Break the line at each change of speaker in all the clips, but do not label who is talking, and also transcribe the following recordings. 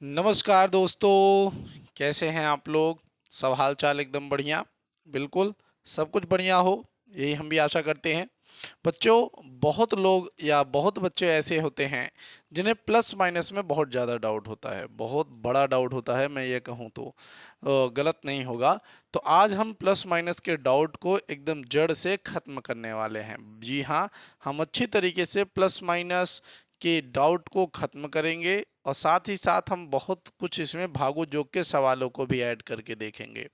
नमस्कार दोस्तों, कैसे हैं आप लोग। सब हाल चाल एकदम बढ़िया। बिल्कुल सब कुछ बढ़िया हो, यही हम भी आशा करते हैं। बच्चों, बहुत लोग या बहुत बच्चे ऐसे होते हैं जिन्हें प्लस माइनस में बहुत ज़्यादा डाउट होता है, बहुत बड़ा डाउट होता है। मैं ये कहूँ तो गलत नहीं होगा। तो आज हम प्लस माइनस के डाउट को एकदम जड़ से ख़त्म करने वाले हैं। जी हाँ, हम अच्छी तरीके से प्लस माइनस के डाउट को ख़त्म करेंगे और साथ ही साथ हम बहुत कुछ इसमें भागो जोग के सवालों को भी ऐड करके देखेंगे।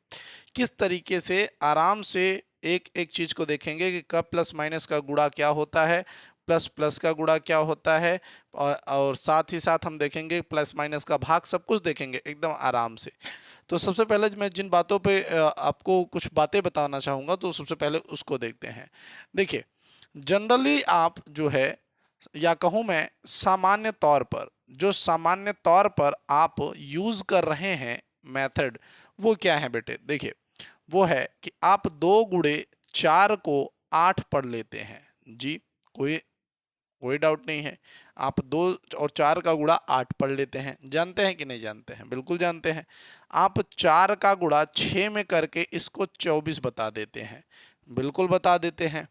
किस तरीके से आराम से एक एक चीज को देखेंगे कि कब प्लस माइनस का गुणा क्या होता है, प्लस प्लस का गुणा क्या होता है, और साथ ही साथ हम देखेंगे प्लस माइनस का भाग। सब कुछ देखेंगे एकदम आराम से। तो सबसे पहले मैं जिन बातों पे आपको कुछ बातें बताना चाहूँगा, तो सबसे पहले उसको देखते हैं। देखिए, जनरली आप जो है, या कहूँ मैं सामान्य तौर पर, जो सामान्य तौर पर आप यूज कर रहे हैं मेथड, वो क्या है बेटे। देखिए, वो है कि आप 2 गुणे 4 को 8 पढ़ लेते हैं। जी, कोई कोई डाउट नहीं है। आप 2 और 4 का गुणा 8 पढ़ लेते हैं। जानते हैं कि नहीं जानते हैं? बिल्कुल जानते हैं। आप 4 का गुणा 6 में करके इसको 24 बता देते हैं। बिल्कुल बता देते हैं।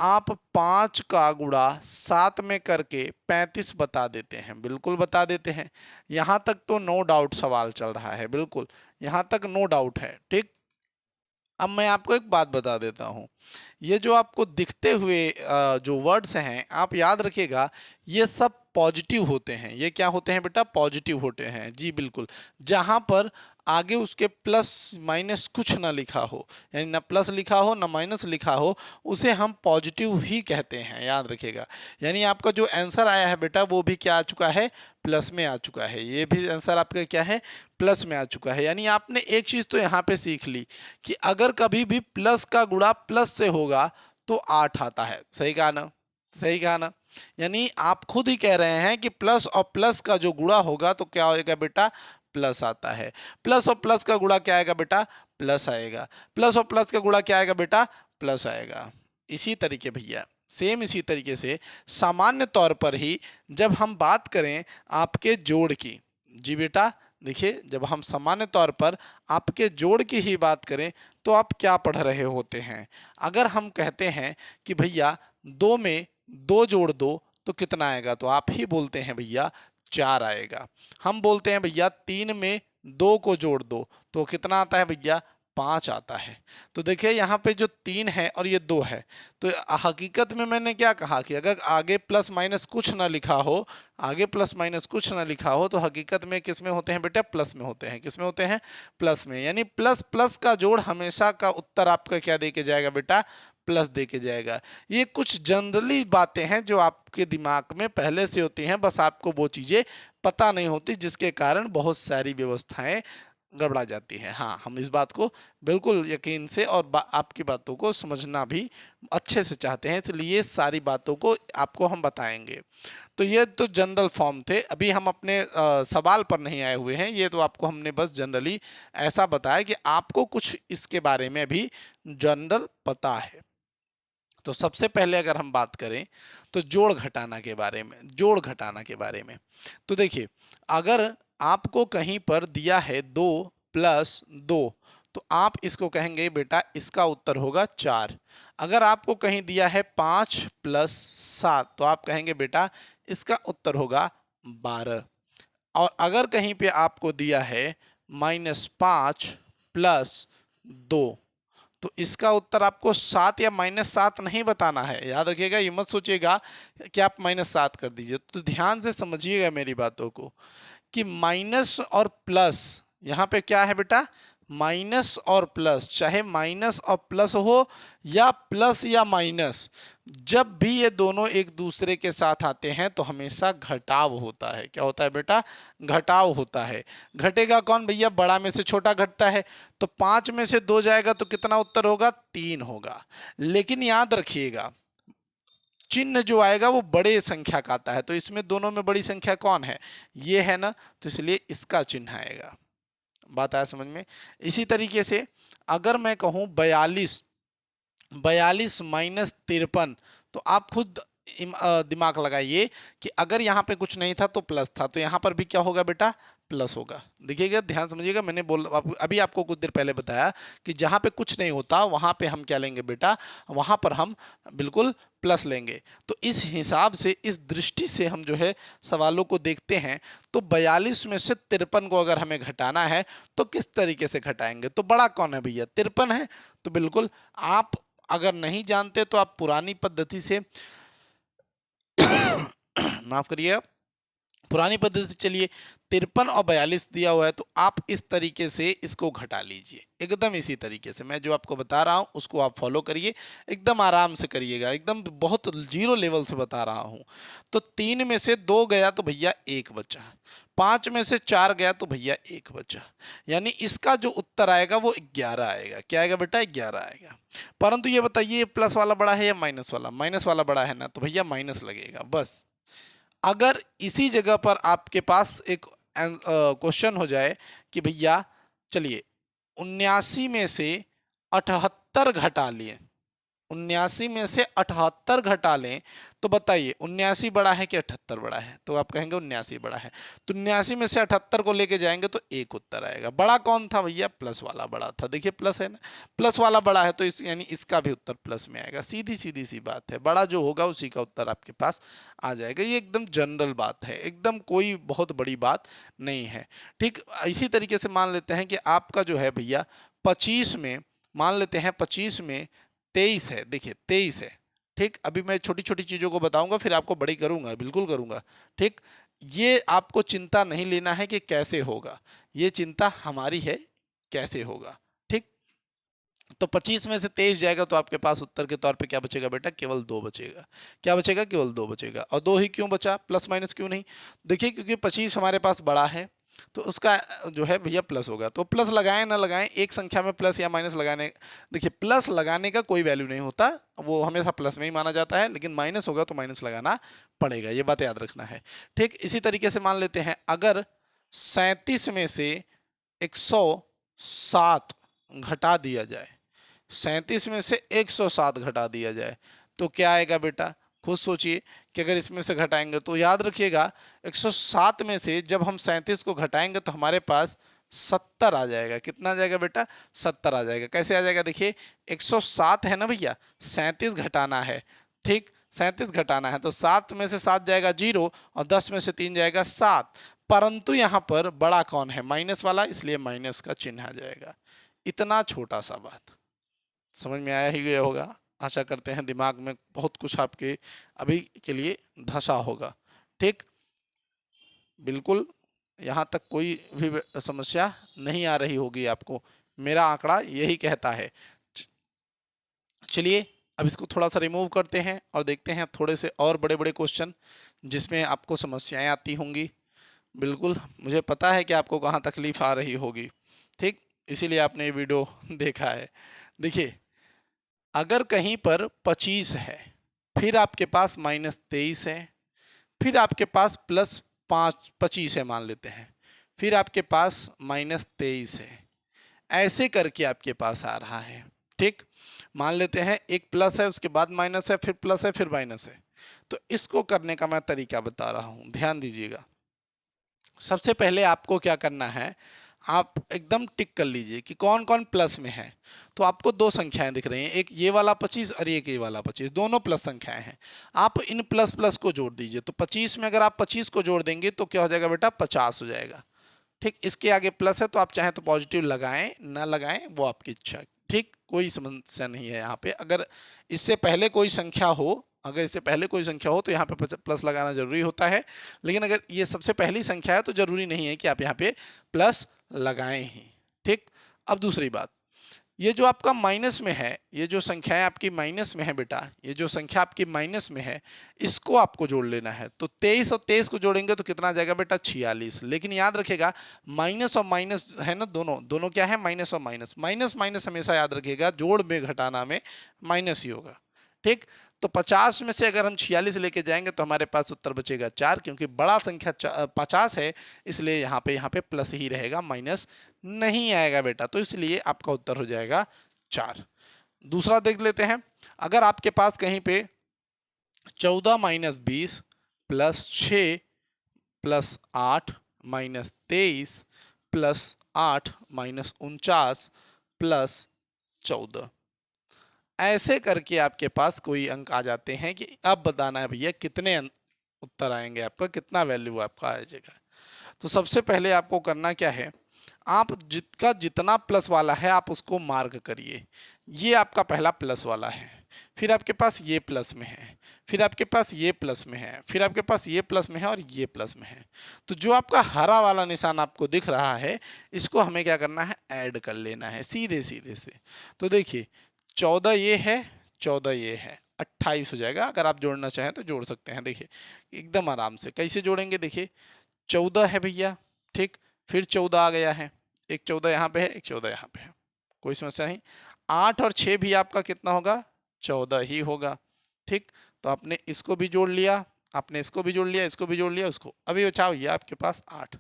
आप 5 का गुणा 7 में करके 35 बता देते हैं। बिल्कुल बता देते हैं। यहाँ तक तो नो डाउट सवाल चल रहा है। बिल्कुल, यहाँ तक नो डाउट है। ठीक। अब मैं आपको एक बात बता देता हूँ। ये जो आपको दिखते हुए जो वर्ड्स हैं, आप याद रखिएगा, ये सब पॉजिटिव होते हैं। ये क्या होते हैं बेटा? पॉजिटिव होते हैं। जी बिल्कुल। जहाँ पर आगे उसके प्लस माइनस कुछ ना लिखा हो, यानी ना प्लस लिखा हो ना माइनस लिखा हो, उसे हम पॉजिटिव ही कहते हैं। याद रखिएगा। यानी आपका जो आंसर आया है बेटा, वो भी क्या आ चुका है? प्लस में आ चुका है। ये भी आंसर आपका क्या है? प्लस में आ चुका है। यानी आपने एक चीज़ तो यहाँ पे सीख ली कि अगर कभी भी प्लस का गुणा प्लस से होगा तो 8 आता है। सही कहा ना? सही कहा ना? यानी आप खुद ही कह रहे हैं कि प्लस और प्लस का जो गुणा होगा तो क्या होएगा बेटा? प्लस आता है। प्लस और प्लस का गुणा क्या आएगा बेटा? प्लस आएगा। प्लस और प्लस का गुणा क्या आएगा बेटा? प्लस आएगा। इसी तरीके भैया, सेम इसी तरीके से सामान्य तौर पर ही जब हम बात करें आपके जोड़ की। जी बेटा, देखिए, जब हम सामान्य तौर पर आपके जोड़ की ही बात करें तो आप क्या पढ़ रहे होते हैं? अगर हम कहते हैं कि भैया 2 में 2 जोड़ दो तो कितना आएगा, तो आप ही बोलते हैं भैया 4 आएगा। हम बोलते हैं भैया 3 में 2 को जोड़ दो तो कितना आता है भैया? 5 आता है। तो देखिए, यहाँ पे जो 3 है और ये 2 है, तो हकीकत में मैंने क्या कहा कि अगर आगे प्लस माइनस कुछ ना लिखा हो, आगे प्लस माइनस कुछ ना लिखा हो, तो हकीकत में किस में होते हैं बेटा? प्लस में होते हैं। किस में होते हैं? प्लस में। यानी प्लस प्लस का जोड़ हमेशा का उत्तर आपका क्या दे के जाएगा बेटा? प्लस दे के जाएगा। ये कुछ जनरली बातें हैं जो आपके दिमाग में पहले से होती हैं, बस आपको वो चीज़ें पता नहीं होती, जिसके कारण बहुत सारी व्यवस्थाएं गड़बड़ा जाती है। हाँ, हम इस बात को बिल्कुल यकीन से और आपकी बातों को समझना भी अच्छे से चाहते हैं, इसलिए ये सारी बातों को आपको हम बताएंगे। तो ये तो जनरल फॉर्म थे। अभी हम अपने सवाल पर नहीं आए हुए हैं। ये तो आपको हमने बस जनरली ऐसा बताया कि आपको कुछ इसके बारे में भी जनरल पता है। तो सबसे पहले अगर हम बात करें तो जोड़ घटाना के बारे में, जोड़ घटाना के बारे में। तो देखिए, अगर आपको कहीं पर दिया है 2 + 2, तो आप इसको कहेंगे बेटा इसका उत्तर होगा 4। अगर आपको कहीं दिया है 5 + 7, तो आप कहेंगे बेटा इसका उत्तर होगा 12। और अगर कहीं पे आपको दिया है -5 + 2, तो इसका उत्तर आपको 7 या -7 नहीं बताना है। याद रखिएगा, ये मत सोचिएगा कि आप -7 कर दीजिए। तो ध्यान से समझिएगा मेरी बातों को कि माइनस और प्लस, यहाँ पे क्या है बेटा? माइनस और प्लस। चाहे माइनस और प्लस हो या प्लस या माइनस, जब भी ये दोनों एक दूसरे के साथ आते हैं तो हमेशा घटाव होता है। क्या होता है बेटा? घटाव होता है। घटेगा कौन भैया? बड़ा में से छोटा घटता है। तो 5 में से 2 जाएगा तो कितना उत्तर होगा? 3 होगा। लेकिन याद रखिएगा, चिन्ह जो आएगा वो बड़े संख्या का आता है। तो इसमें दोनों में बड़ी संख्या कौन है? ये है ना, तो इसलिए इसका चिन्ह आएगा। बात आया समझ में? इसी तरीके से अगर मैं कहूं 42, 42 - 53, तो आप खुद दिमाग लगाइए कि अगर यहाँ पे कुछ नहीं था तो प्लस था, तो यहाँ पर भी क्या होगा बेटा? प्लस होगा। देखिएगा, ध्यान समझिएगा, मैंने अभी आपको कुछ देर पहले बताया कि जहां पे कुछ नहीं होता वहां पे हम क्या लेंगे बेटा, वहां पर हम बिल्कुल प्लस लेंगे। तो इस हिसाब से, इस दृष्टि से हम जो है सवालों को देखते हैं। तो 42 में से 53 को अगर हमें घटाना है तो किस तरीके से घटाएंगे? तो बड़ा कौन है भैया? 53 है। तो बिल्कुल, आप अगर नहीं जानते तो आप पुरानी पद्धति से माफ करिए, पुरानी पद्धति से चलिए, 53 और 42 दिया हुआ है तो आप इस तरीके से इसको घटा लीजिए, एकदम इसी तरीके से। मैं जो आपको बता रहा हूं उसको आप फॉलो करिए, एकदम आराम से करिएगा, एकदम बहुत जीरो लेवल से बता रहा हूं। तो 3 में से 2 गया तो भैया 1 बचा, 5 में से 4 गया तो भैया 1 बचा, यानी इसका जो उत्तर आएगा वो 11 आएगा। क्या आएगा बेटा? 11 आएगा। परंतु ये बताइए, प्लस वाला बड़ा है या माइनस वाला? माइनस वाला बड़ा है ना, तो भैया माइनस लगेगा बस। अगर इसी जगह पर आपके पास एक क्वेश्चन हो जाए कि भैया चलिए 79 में से 78 घटा लिए, 79 में से 78 घटा लें, तो बताइए 79 बड़ा है कि 78 बड़ा है? तो आप कहेंगे 79 बड़ा है। तो 79 में से 78 को लेके जाएंगे तो एक उत्तर आएगा। बड़ा कौन था भैया? प्लस वाला बड़ा था। देखिए प्लस है ना, प्लस वाला बड़ा है तो यानी इसका भी उत्तर प्लस में आएगा। सीधी सीधी सी बात है, बड़ा जो होगा उसी का उत्तर आपके पास आ जाएगा। ये एकदम जनरल बात है, एकदम कोई बहुत बड़ी बात नहीं है। ठीक इसी तरीके से मान लेते हैं कि आपका जो है भैया 25 में, मान लेते हैं 25 में 23 है। देखिए 23 है, ठीक। अभी मैं छोटी छोटी चीज़ों को बताऊंगा, फिर आपको बड़ी करूंगा, बिल्कुल करूंगा, ठीक। ये आपको चिंता नहीं लेना है कि कैसे होगा, ये चिंता हमारी है कैसे होगा, ठीक। तो 25 में से 23 जाएगा तो आपके पास उत्तर के तौर पे क्या बचेगा बेटा? केवल 2 बचेगा। क्या बचेगा? केवल 2 बचेगा। और 2 ही क्यों बचा, प्लस माइनस क्यों नहीं? देखिए क्योंकि 25 हमारे पास बड़ा है तो उसका जो है भैया प्लस होगा। तो प्लस लगाएं ना लगाएं, एक संख्या में प्लस या माइनस लगाने, देखिए प्लस लगाने का कोई वैल्यू नहीं होता, वो हमेशा प्लस में ही माना जाता है, लेकिन माइनस होगा तो माइनस लगाना पड़ेगा, ये बात याद रखना है, ठीक। इसी तरीके से मान लेते हैं अगर 37 में से 107 घटा दिया जाए, 37 में से 107 घटा दिया जाए तो क्या आएगा बेटा? खुद सोचिए कि अगर इसमें से घटाएंगे तो याद रखिएगा 107 में से जब हम 37 को घटाएंगे तो हमारे पास 70 आ जाएगा। कितना आ जाएगा बेटा? 70 आ जाएगा। कैसे आ जाएगा? देखिए 107 है ना भैया, 37 घटाना है, ठीक, 37 घटाना है तो 7 में से 7 जाएगा 0 और 10 में से 3 जाएगा 7। परंतु यहाँ पर बड़ा कौन है? माइनस वाला, इसलिए माइनस का चिन्ह आ जाएगा। इतना छोटा सा बात समझ में आया ही गया होगा। आशा करते हैं दिमाग में बहुत कुछ आपके अभी के लिए धंसा होगा, ठीक। बिल्कुल यहाँ तक कोई भी समस्या नहीं आ रही होगी आपको, मेरा आंकड़ा यही कहता है। चलिए अब इसको थोड़ा सा रिमूव करते हैं और देखते हैं थोड़े से और बड़े बड़े क्वेश्चन जिसमें आपको समस्याएं आती होंगी। बिल्कुल मुझे पता है कि आपको कहाँ तकलीफ आ रही होगी, ठीक, इसीलिए आपने ये वीडियो देखा है। देखिए अगर कहीं पर 25 है, फिर आपके पास -23 है, फिर आपके पास +25 है मान लेते हैं, फिर आपके पास -23 है, ऐसे करके आपके पास आ रहा है, ठीक। मान लेते हैं एक प्लस है, उसके बाद माइनस है, फिर प्लस है, फिर माइनस है। तो इसको करने का मैं तरीका बता रहा हूं, ध्यान दीजिएगा। सबसे पहले आपको क्या करना है, आप एकदम टिक कर लीजिए कि कौन कौन प्लस में है। तो आपको दो संख्याएं दिख रही हैं, एक ये वाला 25 और एक ये वाला 25, दोनों प्लस संख्याएं हैं। आप इन प्लस प्लस को जोड़ दीजिए। तो 25 में अगर आप 25 को जोड़ देंगे तो क्या हो जाएगा बेटा? 50 हो जाएगा, ठीक। इसके आगे प्लस है तो आप चाहें तो पॉजिटिव लगाएं, ना लगाएं वो आपकी इच्छा, ठीक, कोई समस्या नहीं है यहाँ पे। अगर इससे पहले कोई संख्या हो, अगर इससे पहले कोई संख्या हो तो यहाँ पे प्लस लगाना जरूरी होता है, लेकिन अगर ये सबसे पहली संख्या है तो जरूरी नहीं है कि आप यहाँ पे प्लस लगाएं ही, ठीक। अब दूसरी बात, ये जो आपका माइनस में है, ये जो संख्याएं आपकी माइनस में है बेटा, ये जो संख्या आपकी माइनस में है, इसको आपको जोड़ लेना है। तो 23 और 23 को जोड़ेंगे तो कितना आ जाएगा बेटा? 46। लेकिन याद रखिएगा माइनस और माइनस है ना, दोनों दोनों क्या है? माइनस और माइनस। माइनस माइनस हमेशा याद रखिएगा, जोड़ में घटाना में माइनस ही होगा, ठीक। तो 50 में से अगर हम 46 लेके जाएंगे तो हमारे पास उत्तर बचेगा 4, क्योंकि बड़ा संख्या 50 है, इसलिए यहाँ पे प्लस ही रहेगा, माइनस नहीं आएगा बेटा। तो इसलिए आपका उत्तर हो जाएगा 4। दूसरा देख लेते हैं, अगर आपके पास कहीं पे 14 - 20 +6 +8 -23 प्लस 8 -49 प्लस 14। ऐसे करके आपके पास कोई अंक आ जाते हैं कि अब बताना है भैया कितने उत्तर आएंगे, आपका कितना वैल्यू आपका आ जाएगा। तो सबसे पहले आपको करना क्या है, आप जितना प्लस वाला है आप उसको मार्क करिए। ये आपका पहला प्लस वाला है, फिर आपके पास ये प्लस में है, फिर आपके पास ये प्लस में है, फिर आपके पास ये प्लस में है और ये प्लस में है। तो जो आपका हरा वाला निशान आपको दिख रहा है, इसको हमें क्या करना है, ऐड कर लेना है सीधे सीधे से। तो देखिए 14 ये है, 14 ये है, 28 हो जाएगा। अगर आप जोड़ना चाहें तो जोड़ सकते हैं। देखिए एकदम आराम से कैसे जोड़ेंगे, देखिए 14 है भैया, ठीक, फिर 14 आ गया है, एक 14 यहाँ पे है, एक 14 यहाँ पे है, कोई समस्या नहीं। 8 और 6 भी आपका कितना होगा, 14 ही होगा, ठीक। तो आपने इसको भी जोड़ लिया, आपने इसको भी जोड़ लिया, इसको भी जोड़ लिया, उसको अभी बचा ये आपके पास 8,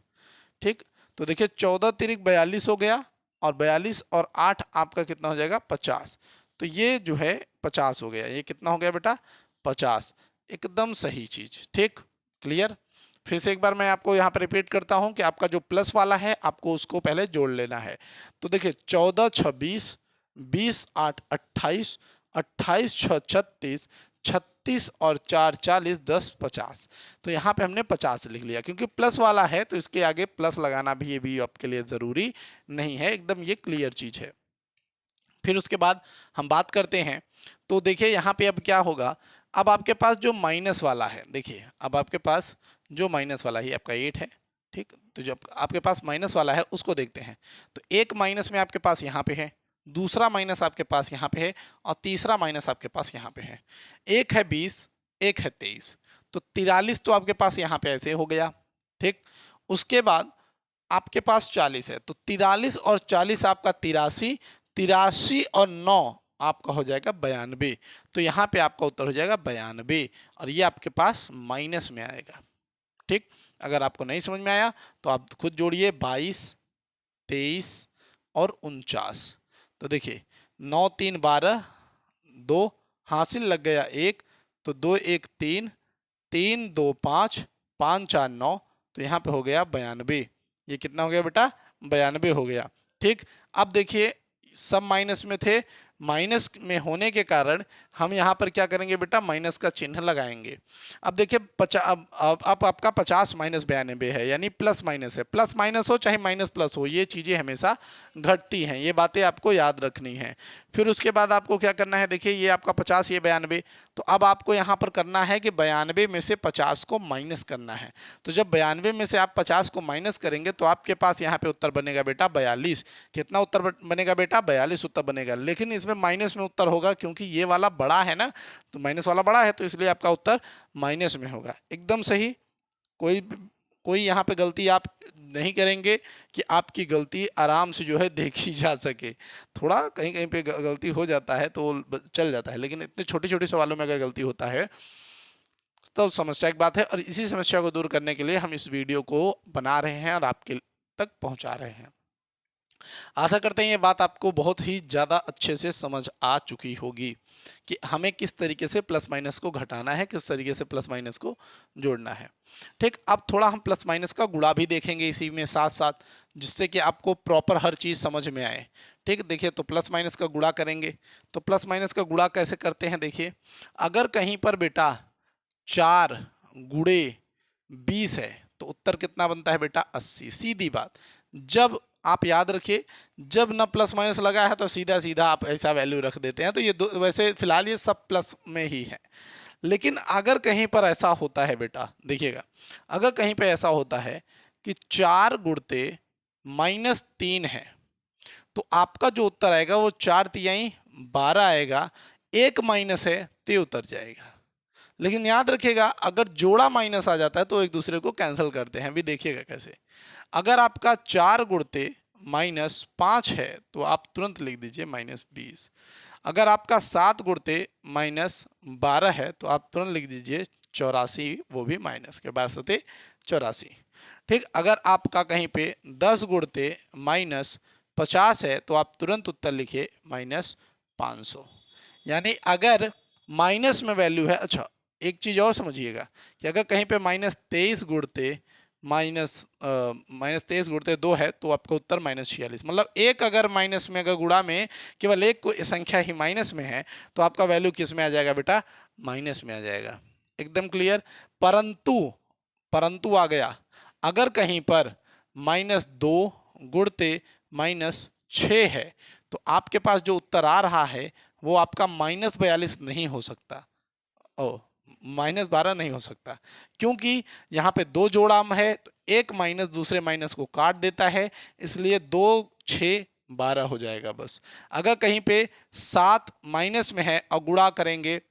ठीक। तो देखिए 14 तिरिक 42 हो गया, और 42 और 8 आपका कितना हो जाएगा, 50। तो ये जो है 50 हो गया, ये कितना हो गया बेटा, 50। एकदम सही चीज, ठीक, क्लियर। फिर से एक बार मैं आपको यहाँ पर रिपीट करता हूँ कि आपका जो प्लस वाला है आपको उसको पहले जोड़ लेना है। तो देखिए 14 26, 20 8 28, 28 6 36, 36 और 4 40, 10 50। तो यहाँ पे हमने 50 लिख लिया, क्योंकि प्लस वाला है तो इसके आगे प्लस लगाना भी ये भी आपके लिए ज़रूरी नहीं है, एकदम ये क्लियर चीज़ है। फिर उसके बाद हम बात करते हैं, तो देखिए यहाँ पे अब क्या होगा, अब आपके पास जो माइनस वाला है, देखिए अब आपके पास जो माइनस वाला ही आपका 8 है, ठीक। तो जो आपके पास माइनस वाला है उसको देखते हैं। तो एक माइनस में आपके पास यहाँ पे है, दूसरा माइनस आपके पास यहाँ पे है, और तीसरा माइनस आपके पास यहाँ पे है। एक है 20, एक है 23, तो 43 तो आपके पास यहाँ पे ऐसे हो गया, ठीक। उसके बाद आपके पास 40 है, तो 43 और 40 आपका 83, 83 और 9 आपका हो जाएगा 92। तो यहाँ पे आपका उत्तर हो जाएगा 92, और ये आपके पास माइनस में आएगा, ठीक। अगर आपको नहीं समझ में आया तो आप खुद जोड़िए, 22, 23 और 49। तो देखिए 9 3 12, 2 हासिल लग गया 1, तो 2 1 3, 3 2 5, 5 4 9, तो यहाँ पे हो गया 92। ये कितना हो गया बेटा, 92 हो गया, ठीक। अब देखिए सब माइनस में थे, माइनस में होने के कारण हम यहाँ पर क्या करेंगे बेटा, माइनस का चिन्ह लगाएंगे। अब देखिए अब आपका 50 माइनस 92 है, यानी प्लस माइनस है, प्लस माइनस हो चाहे माइनस प्लस हो, ये चीज़ें हमेशा घटती हैं, ये बातें आपको याद रखनी है। फिर उसके बाद आपको क्या करना है, देखिए ये आपका 50, ये 92, तो अब आपको यहाँ पर करना है कि 92 में से 50 को माइनस करना है। तो जब 92 में से आप 50 को माइनस करेंगे तो आपके पास यहाँ पे उत्तर बनेगा बेटा 42। कितना उत्तर बनेगा बेटा, 42 उत्तर बनेगा। लेकिन इसमें माइनस में उत्तर होगा, क्योंकि ये वाला बड़ा है ना, तो माइनस वाला बड़ा है, तो इसलिए आपका उत्तर माइनस में होगा। एकदम सही, कोई यहाँ पे गलती आप नहीं करेंगे कि आपकी गलती आराम से जो है देखी जा सके। थोड़ा कहीं कहीं पे गलती हो जाता है तो चल जाता है, लेकिन इतने छोटे छोटे सवालों में अगर गलती होता है तो समस्या की बात है। और इसी समस्या को दूर करने के लिए हम इस वीडियो को बना रहे हैं और आपके तक पहुंचा रहे हैं। आशा करते हैं ये बात आपको बहुत ही ज़्यादा अच्छे से समझ आ चुकी होगी कि हमें किस तरीके से प्लस माइनस को घटाना है, किस तरीके से प्लस माइनस को जोड़ना है, ठीक। अब थोड़ा हम प्लस माइनस का गुणा भी देखेंगे इसी में साथ साथ, जिससे कि आपको प्रॉपर हर चीज़ समझ में आए, ठीक। देखिए तो प्लस माइनस का गुणा करेंगे, तो प्लस माइनस का गुणा कैसे करते हैं, देखिए अगर कहीं पर बेटा 4 गुणे 20 है तो उत्तर कितना बनता है बेटा, 80। सीधी बात, जब आप याद रखिए, जब न प्लस माइनस लगा है तो सीधा सीधा आप ऐसा वैल्यू रख देते हैं। तो ये वैसे फिलहाल ये सब प्लस में ही है, लेकिन अगर कहीं पर ऐसा होता है बेटा, देखिएगा अगर कहीं पर ऐसा होता है कि 4 गुणते -3 है, तो आपका जो उत्तर आएगा वो 4 तिहाई 12 आएगा। एक माइनस है तो ये उतर जाएगा। लेकिन याद रखिएगा अगर जोड़ा माइनस आ जाता है तो एक दूसरे को कैंसिल करते हैं। भी देखिएगा कैसे, अगर आपका 4 गुणते -5 है तो आप तुरंत लिख दीजिए -20। अगर आपका 7 गुणते -12 है तो आप तुरंत लिख दीजिए 84, वो भी माइनस के 12 84, ठीक। अगर आपका कहीं पे 10 गुणते -50 है तो आप तुरंत उत्तर लिखिए -500। यानी अगर माइनस में वैल्यू है, अच्छा एक चीज़ और समझिएगा कि अगर कहीं पे -23 गुणते -23 गुणते 2 है, तो आपका उत्तर -46। मतलब एक अगर माइनस में, अगर गुणा में केवल एक को संख्या ही माइनस में है तो आपका वैल्यू किस में आ जाएगा बेटा? माइनस में आ जाएगा। एकदम क्लियर। परंतु परंतु आ गया, अगर कहीं पर -2 गुणते -6 है तो आपके पास जो उत्तर आ रहा है वो आपका -42 नहीं हो सकता। ओ, -12 नहीं हो सकता, क्योंकि यहाँ पे दो जोड़ा है तो एक माइनस दूसरे माइनस को काट देता है, इसलिए 2 6 12 हो जाएगा बस। अगर कहीं पे 7 माइनस में है और गुणा करेंगे,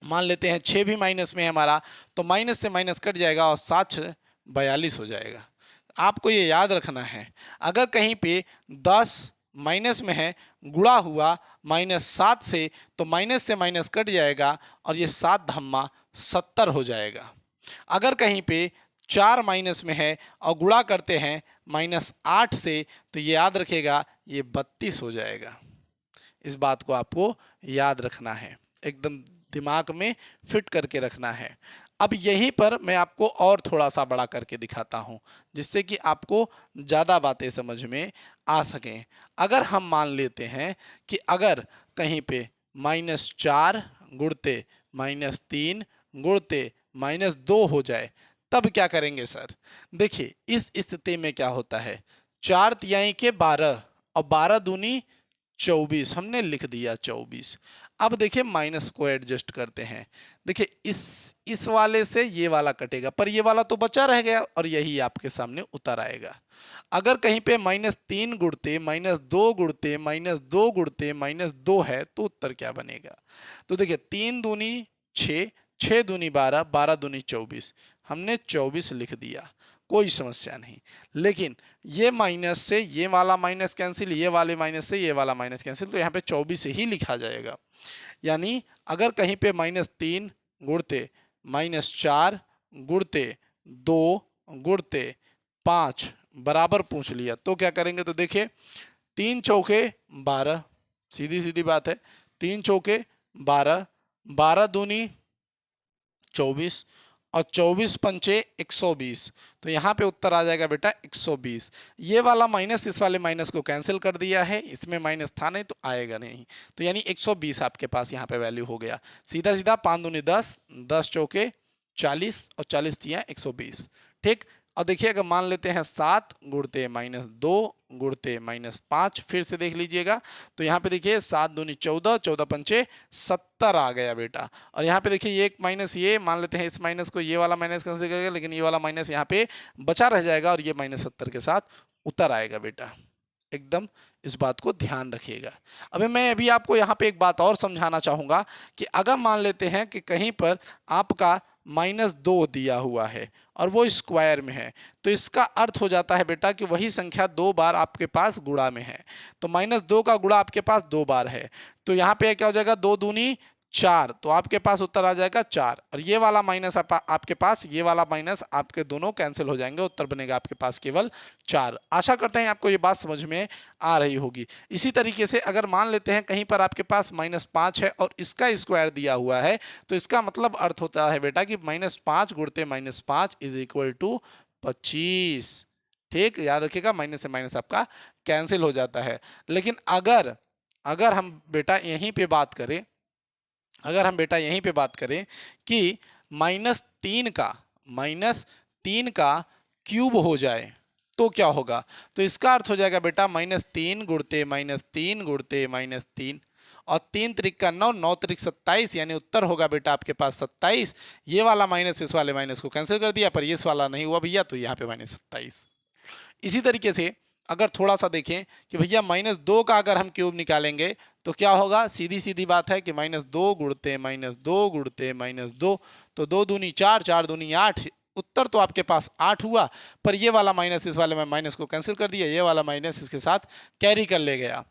मान लेते हैं 6 भी माइनस में है हमारा, तो माइनस से माइनस कट जाएगा और 7 6 42 हो जाएगा। आपको ये याद रखना है। अगर कहीं पे 10 माइनस में है, गुणा हुआ -7 से, तो माइनस से माइनस कट जाएगा और ये 7 धम्मा 70 हो जाएगा। अगर कहीं पे 4 माइनस में है और गुणा करते हैं -8 से, तो ये याद रखिएगा ये 32 हो जाएगा। इस बात को आपको याद रखना है, एकदम दिमाग में फिट करके रखना है। अब यहीं पर मैं आपको और थोड़ा सा बड़ा करके दिखाता हूं, जिससे कि आपको ज़्यादा बातें समझ में आ सकें। अगर हम मान लेते हैं कि अगर कहीं पे -4 गुणते -3 गुणते -2 हो जाए, तब क्या करेंगे सर? देखिए, इस स्थिति में क्या होता है, 4 तिहाई के 12 और 12 दूनी 24, हमने लिख दिया 24। अब देखिए माइनस को एडजस्ट करते हैं। देखिए इस वाले से ये वाला कटेगा, पर ये वाला तो बचा रह गया और यही आपके सामने उतर आएगा। अगर कहीं पे -3 गुणते -2 गुणते -2 गुणते -2 है, तो उत्तर क्या बनेगा? तो देखिए 3 दूनी 6, 6 दूनी 12, 12 दूनी 24, हमने 24 लिख दिया, कोई समस्या नहीं। लेकिन ये माइनस से ये वाला माइनस कैंसिल, ये वाले माइनस से ये वाला माइनस कैंसिल, तो यहाँ पे 24 ही लिखा जाएगा। यानी अगर कहीं पे -3 गुणते -4 गुणते 2 गुणते 5 बराबर पूछ लिया, तो क्या करेंगे? तो देखिए 3 चौके 12, सीधी सीधी बात है, 3 चौके 12, 12 दूनी 24 और 24 पंचे 120, तो यहाँ पे उत्तर आ जाएगा बेटा 120। ये वाला माइनस इस वाले माइनस को कैंसिल कर दिया है, इसमें माइनस था नहीं तो आएगा नहीं, तो यानी 120 आपके पास यहाँ पे वैल्यू हो गया। सीधा सीधा 5 दूनी 10, 10 चौके 40 और 40 दिया 120। ठीक। और देखिए अगर मान लेते हैं 7 गुणते -2 गुणते -5, फिर से देख लीजिएगा, तो यहाँ पे देखिए 7 दूनी 14, 14 पंचे 70 आ गया बेटा। और यहाँ पे देखिए एक माइनस, ये मान लेते हैं इस माइनस को ये वाला माइनस कैंसिल करेगा, लेकिन ये वाला माइनस यहाँ पे बचा रह जाएगा और ये -70 के साथ उतर आएगा बेटा। एकदम इस बात को ध्यान रखिएगा। अभी मैं आपको यहाँ पे एक बात और समझाना चाहूँगा कि अगर मान लेते हैं कि कहीं पर आपका -2 दिया हुआ है और वो स्क्वायर में है, तो इसका अर्थ हो जाता है बेटा कि वही संख्या 2 बार आपके पास गुणा में है। तो -2 का गुणा आपके पास 2 बार है, तो यहाँ पे क्या हो जाएगा, 2 दूनी 4, तो आपके पास उत्तर आ जाएगा 4। और ये वाला माइनस आपके पास, ये वाला माइनस आपके दोनों कैंसिल हो जाएंगे, उत्तर बनेगा आपके पास केवल 4। आशा करते हैं आपको ये बात समझ में आ रही होगी। इसी तरीके से अगर मान लेते हैं कहीं पर आपके पास -5 है और इसका स्क्वायर दिया हुआ है, तो इसका मतलब अर्थ होता है बेटा कि -5 गुणते -5 इज इक्वल टू 25। ठीक, याद रखिएगा, माइनस से माइनस आपका कैंसिल हो जाता है। लेकिन अगर हम बेटा यहीं पे बात करें, अगर हम बेटा यहीं पे बात करें कि -3 का क्यूब हो जाए, तो क्या होगा? तो इसका अर्थ हो जाएगा बेटा -3 गुणते -3 गुणते -3 और 3 त्रिक का 9, 9 त्रिक 27, यानी उत्तर होगा बेटा आपके पास 27। ये वाला माइनस इस वाले माइनस को कैंसिल कर दिया, पर ये वाला नहीं हुआ भैया, तो यहाँ पे -27। इसी तरीके से अगर थोड़ा सा देखें कि भैया -2 का अगर हम क्यूब निकालेंगे तो क्या होगा? सीधी सीधी बात है कि -2 गुणते -2 गुणते -2, तो 2 दूनी 4, 4 दूनी 8, उत्तर तो आपके पास 8 हुआ, पर ये वाला माइनस इस वाले माइनस को कैंसिल कर दिया, ये वाला माइनस इसके साथ कैरी कर ले गया।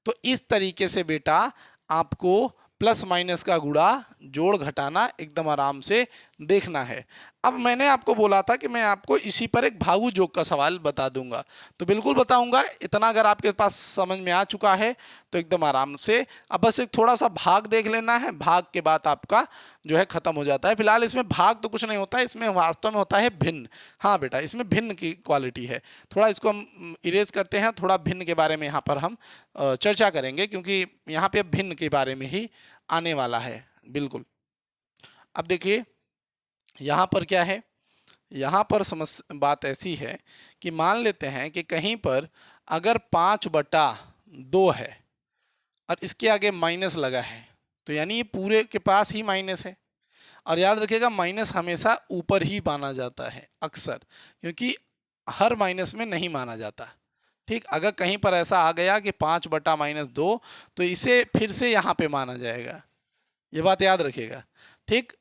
तो इस तरीके से बेटा आपको प्लस माइनस का गुणा, जोड़ घटाना एकदम आराम से देखना है। अब मैंने आपको बोला था कि मैं आपको इसी पर एक भागू जोक का सवाल बता दूंगा, तो बिल्कुल बताऊंगा। इतना अगर आपके पास समझ में आ चुका है तो एकदम आराम से अब बस एक थोड़ा सा भाग देख लेना है, भाग के बाद आपका जो है खत्म हो जाता है। फिलहाल इसमें भाग तो कुछ नहीं होता है, इसमें वास्तव में होता है भिन्न। हाँ बेटा, इसमें भिन्न की क्वालिटी है। थोड़ा इसको हम इरेज करते हैं, थोड़ा भिन्न के बारे में यहाँ पर हम चर्चा करेंगे, क्योंकि यहाँ पे भिन्न के बारे में ही आने वाला है। बिल्कुल। अब देखिए यहाँ पर क्या है, यहाँ पर बात ऐसी है कि मान लेते हैं कि कहीं पर अगर 5/2 है और इसके आगे माइनस लगा है, तो यानी ये पूरे के पास ही माइनस है। और याद रखिएगा माइनस हमेशा ऊपर ही माना जाता है अक्सर, क्योंकि हर माइनस में नहीं माना जाता। ठीक, अगर कहीं पर ऐसा आ गया कि 5/-2 तो इसे फिर से यहाँ पे माना जाएगा, ये बात याद रखिएगा। ठीक,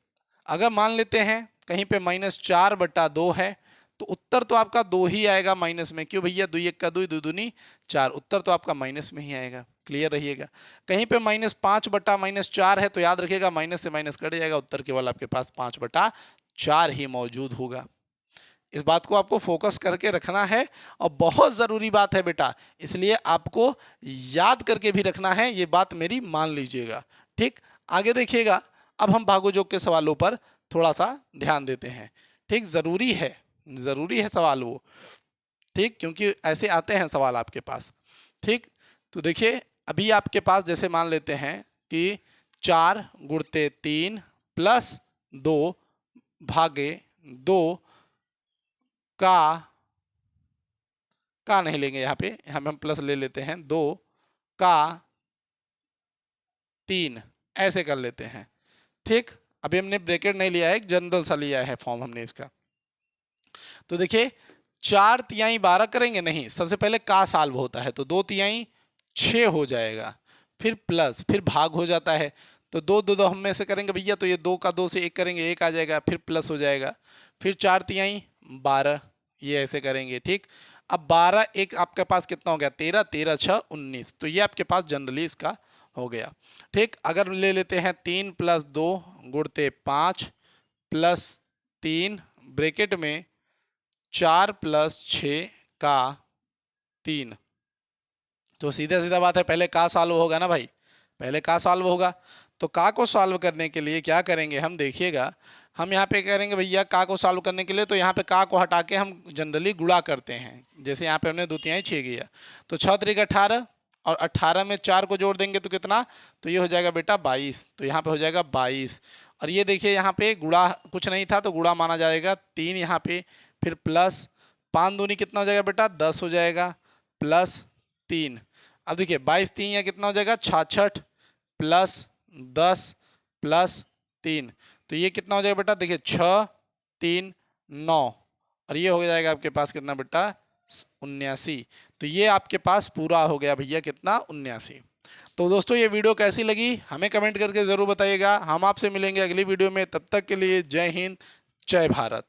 अगर मान लेते हैं कहीं पे -4/2 है तो उत्तर तो आपका 2 ही आएगा माइनस में। क्यों भैया, 2 1 का 2, 2 दूनी 4, उत्तर तो आपका माइनस में ही आएगा। क्लियर रहिएगा। कहीं पे -5/-4 है तो याद रखिएगा माइनस से माइनस कट जाएगा, उत्तर केवल आपके पास 5/4 ही मौजूद होगा। इस बात को आपको फोकस करके रखना है और बहुत ज़रूरी बात है बेटा, इसलिए आपको याद करके भी रखना है, ये बात मेरी मान लीजिएगा। ठीक, आगे देखिएगा। अब हम भागोजोग के सवालों पर थोड़ा सा ध्यान देते हैं। ठीक, ज़रूरी है सवाल वो। ठीक, क्योंकि ऐसे आते हैं सवाल आपके पास। ठीक, तो देखिए अभी आपके पास जैसे मान लेते हैं कि 4 गुणते 3 प्लस 2 भागे 2 का नहीं लेंगे, यहाँ पे हम प्लस ले लेते हैं, 2 का 3 ऐसे कर लेते हैं। ठीक, अभी हमने ब्रैकेट नहीं लिया है, एक जनरल सा लिया है फॉर्म हमने इसका। तो देखिए 4 तिहाई 12 करेंगे नहीं, सबसे पहले का सॉल्व होता है, तो 2 तिहाई 6 हो जाएगा, फिर प्लस, फिर भाग हो जाता है, तो 2 2 2 हम में से करेंगे भैया, तो ये 2 का 2 से 1 करेंगे, 1 आ जाएगा, फिर प्लस हो जाएगा, फिर 4 तिहाई 12, ये ऐसे करेंगे। ठीक, अब 12 1 आपके पास कितना हो गया, 13, 13 6 19, तो ये आपके पास जनरली इसका हो गया। ठीक, अगर ले लेते हैं 3 + 2 गुणते 5 प्लस 3 ब्रैकेट में 4 + 6 का 3, तो सीधा सीधा बात है पहले का सॉल्व होगा ना भाई, पहले का सॉल्व होगा। तो का को सॉल्व करने के लिए क्या करेंगे हम, देखिएगा हम यहाँ पे करेंगे भैया का को सॉल्व करने के लिए, तो यहाँ पे का को हटा के हम जनरली गुणा करते हैं। जैसे यहाँ पे हमने 2 तिहाई 6 किया, तो 6 3 18 और 18 में 4 को जोड़ देंगे तो कितना, तो ये हो जाएगा बेटा 22, तो यहाँ पे हो जाएगा 22। और ये देखिए यहाँ पे गुणा कुछ नहीं था तो गुणा माना जाएगा 3 यहाँ पे, फिर प्लस 5 दूनी कितना हो जाएगा बेटा 10 हो जाएगा, प्लस 3। अब देखिए 22 3 या कितना हो जाएगा 66 प्लस 10 प्लस 3, तो ये कितना हो जाएगा बेटा, देखिए 6 3 9, और ये हो जाएगा आपके पास कितना बेटा 79। तो ये आपके पास पूरा हो गया भैया कितना 79। तो दोस्तों ये वीडियो कैसी लगी हमें कमेंट करके ज़रूर बताइएगा। हम आपसे मिलेंगे अगली वीडियो में, तब तक के लिए जय हिंद जय भारत।